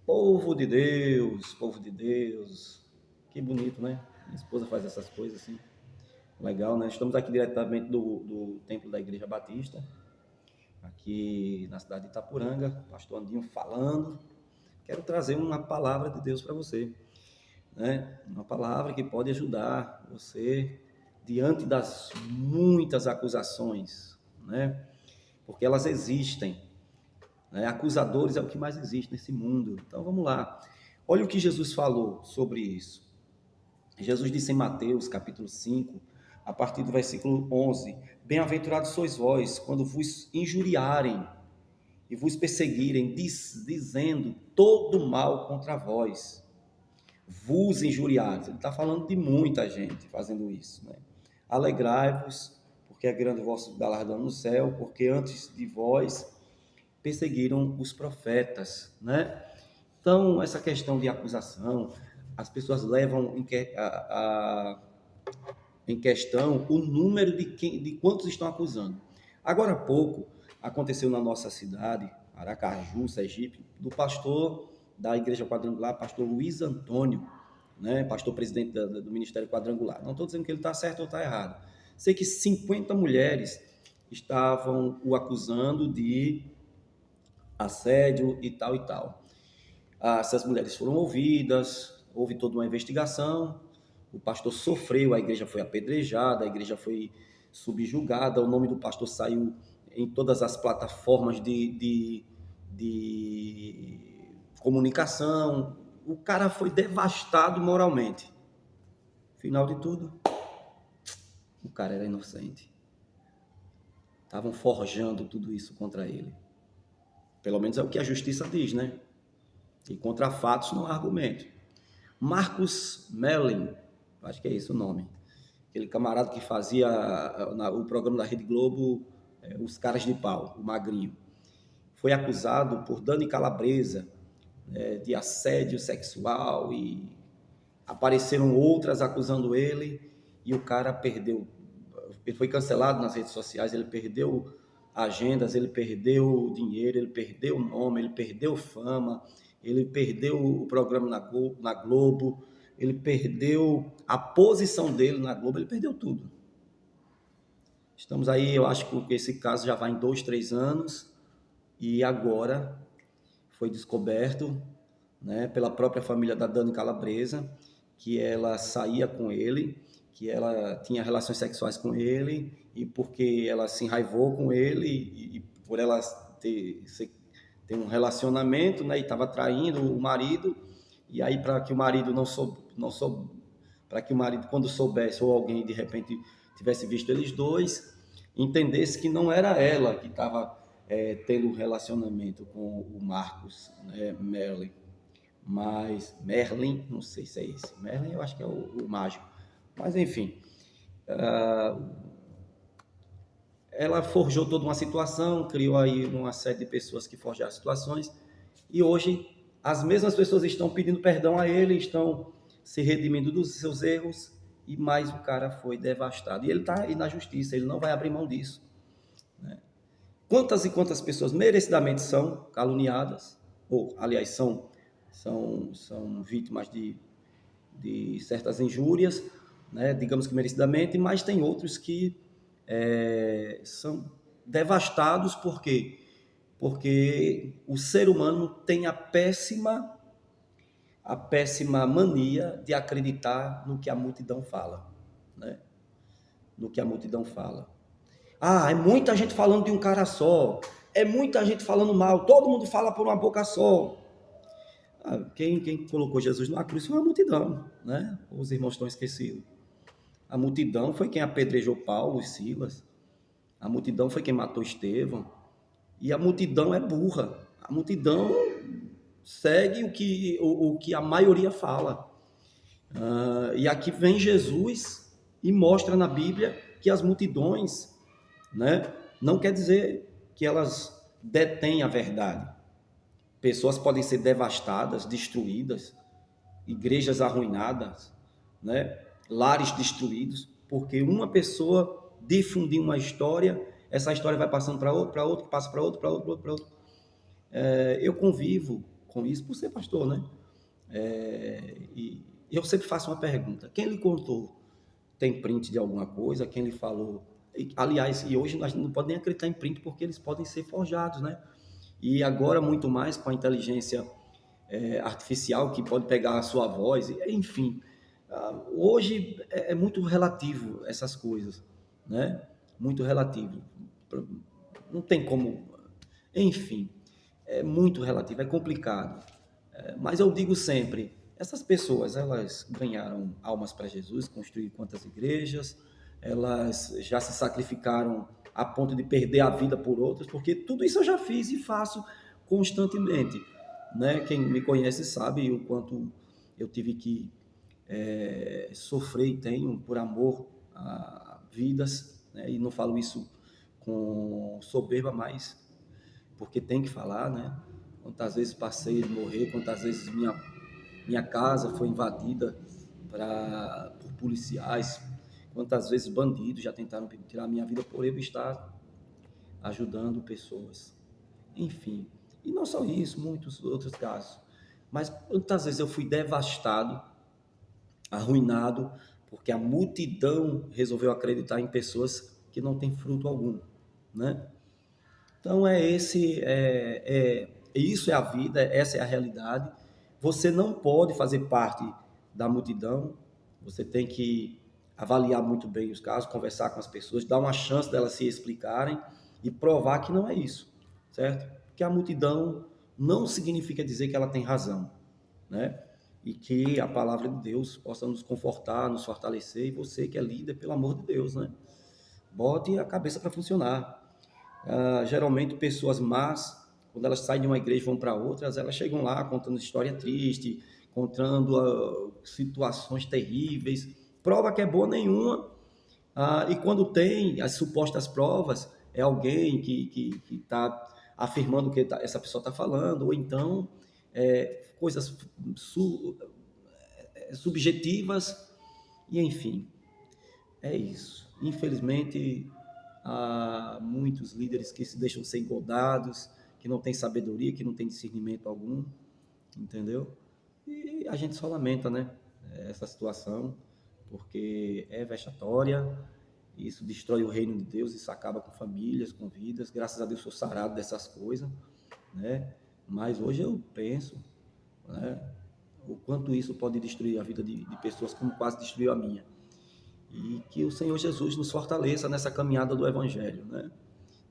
Povo de Deus, que bonito, né? Minha esposa faz essas coisas assim, legal, né? Estamos aqui diretamente do templo da Igreja Batista, aqui na cidade de Itapuranga, pastor Andinho falando. Quero trazer uma palavra de Deus para você, né? Uma palavra que pode ajudar você diante das muitas acusações, né? Porque elas existem, né? Acusadores é o que mais existe nesse mundo. Então vamos lá. Olha o que Jesus falou sobre isso. Jesus disse em Mateus, capítulo 5, a partir do versículo 11: Bem-aventurados sois vós, quando vos injuriarem e vos perseguirem, dizendo todo mal contra vós. Vos injuriares. Ele está falando de muita gente fazendo isso, né? Alegrai-vos, porque é grande o vosso galardão no céu, porque antes de vós perseguiram os profetas, né? Então, essa questão de acusação, as pessoas levam em questão o número de quantos estão acusando. Agora há pouco, aconteceu na nossa cidade, Aracaju, Sergipe, do pastor da Igreja Quadrangular, pastor Luiz Antônio, né? Pastor presidente do Ministério Quadrangular. Não estou dizendo que ele está certo ou está errado. Sei que 50 mulheres estavam o acusando de assédio e tal e tal. Essas mulheres foram ouvidas, houve toda uma investigação, o pastor sofreu, a igreja foi apedrejada, a igreja foi subjugada, o nome do pastor saiu em todas as plataformas de comunicação, o cara foi devastado moralmente. Final de tudo, o cara era inocente. Estavam forjando tudo isso contra ele. Pelo menos é o que a justiça diz, né? E contra fatos não há argumento. Marcos Melling, acho que é esse o nome, aquele camarada que fazia o programa da Rede Globo, Os Caras de Pau, o Magrinho, foi acusado por Dani Calabresa de assédio sexual e apareceram outras acusando ele e o cara perdeu, ele foi cancelado nas redes sociais, ele perdeu agendas, ele perdeu dinheiro, ele perdeu o nome, ele perdeu fama, ele perdeu o programa na Globo, ele perdeu a posição dele na Globo, ele perdeu tudo. Estamos aí, eu acho que esse caso já vai em 2, 3 anos e agora foi descoberto, né, pela própria família da Dani Calabresa, que ela saía com ele, que ela tinha relações sexuais com ele, e porque ela se enraivou com ele, e por ela ter um relacionamento, né, e estava traindo o marido, e aí para que o marido para que o marido, quando soubesse, ou alguém de repente tivesse visto eles dois, entendesse que não era ela que estava tendo um relacionamento com o Marcos, né, Merlin, não sei se é esse. Merlin eu acho que é o mágico. Mas enfim, ela forjou toda uma situação, criou aí uma série de pessoas que forjaram situações, e hoje as mesmas pessoas estão pedindo perdão a ele, estão se redimindo dos seus erros, e mais o cara foi devastado. E ele está aí na justiça, ele não vai abrir mão disso. Né? Quantas e quantas pessoas merecidamente são caluniadas, ou aliás, são vítimas de certas injúrias, né, digamos que merecidamente, mas tem outros que são devastados porque o ser humano tem a péssima mania de acreditar no que a multidão fala, né? No que a multidão fala. É muita gente falando de um cara só, é muita gente falando mal, todo mundo fala por uma boca só. Quem colocou Jesus na cruz foi a multidão, né? Os irmãos estão esquecidos. A multidão foi quem apedrejou Paulo e Silas. A multidão foi quem matou Estevão. E a multidão é burra. A multidão segue o que a maioria fala. E aqui vem Jesus e mostra na Bíblia que as multidões, né, não quer dizer que elas detêm a verdade. Pessoas podem ser devastadas, destruídas, igrejas arruinadas, né? Lares destruídos, porque uma pessoa difundiu uma história, essa história vai passando para outro, passa para outro. Eu convivo com isso por ser pastor, né? E eu sempre faço uma pergunta: quem lhe contou? Tem print de alguma coisa? Quem lhe falou? Aliás, e hoje nós não podemos nem acreditar em print porque eles podem ser forjados, né? E agora muito mais com a inteligência artificial que pode pegar a sua voz, enfim. Hoje é muito relativo essas coisas, né? Muito relativo. Não tem como, enfim, é muito relativo, é complicado. Mas eu digo sempre, essas pessoas, elas ganharam almas para Jesus, construíram quantas igrejas, elas já se sacrificaram a ponto de perder a vida por outras, porque tudo isso eu já fiz e faço constantemente, né? Quem me conhece sabe o quanto eu tive que sofrer e tenho por amor a vidas, né? E não falo isso com soberba, mas porque tem que falar, né? Quantas vezes passei de morrer, quantas vezes minha casa foi invadida por policiais, quantas vezes bandidos já tentaram tirar minha vida por eu estar ajudando pessoas. Enfim, e não só isso, muitos outros casos. Mas quantas vezes eu fui devastado, arruinado, porque a multidão resolveu acreditar em pessoas que não têm fruto algum, né? Então isso é a vida, essa é a realidade. Você não pode fazer parte da multidão. Você tem que avaliar muito bem os casos, conversar com as pessoas, dar uma chance delas se explicarem e provar que não é isso, certo? Que a multidão não significa dizer que ela tem razão, né? E que a palavra de Deus possa nos confortar, nos fortalecer, e você que é líder, pelo amor de Deus, né? Bote a cabeça para funcionar. Geralmente pessoas más, quando elas saem de uma igreja e vão para outras, elas chegam lá contando história triste, contando situações terríveis, prova que é boa nenhuma, e quando tem as supostas provas, é alguém que está afirmando o que essa pessoa está falando, ou então coisas subjetivas, e enfim, é isso. Infelizmente, há muitos líderes que se deixam ser engodados, que não têm sabedoria, que não têm discernimento algum, entendeu? E a gente só lamenta, né? Essa situação, porque é vexatória, isso destrói o reino de Deus, isso acaba com famílias, com vidas. Graças a Deus sou sarado dessas coisas, né? Mas hoje eu penso, né? O quanto isso pode destruir a vida de pessoas, como quase destruiu a minha. E que o Senhor Jesus nos fortaleça nessa caminhada do Evangelho, né?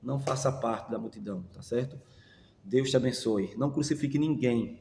Não faça parte da multidão, tá certo? Deus te abençoe. Não crucifique ninguém,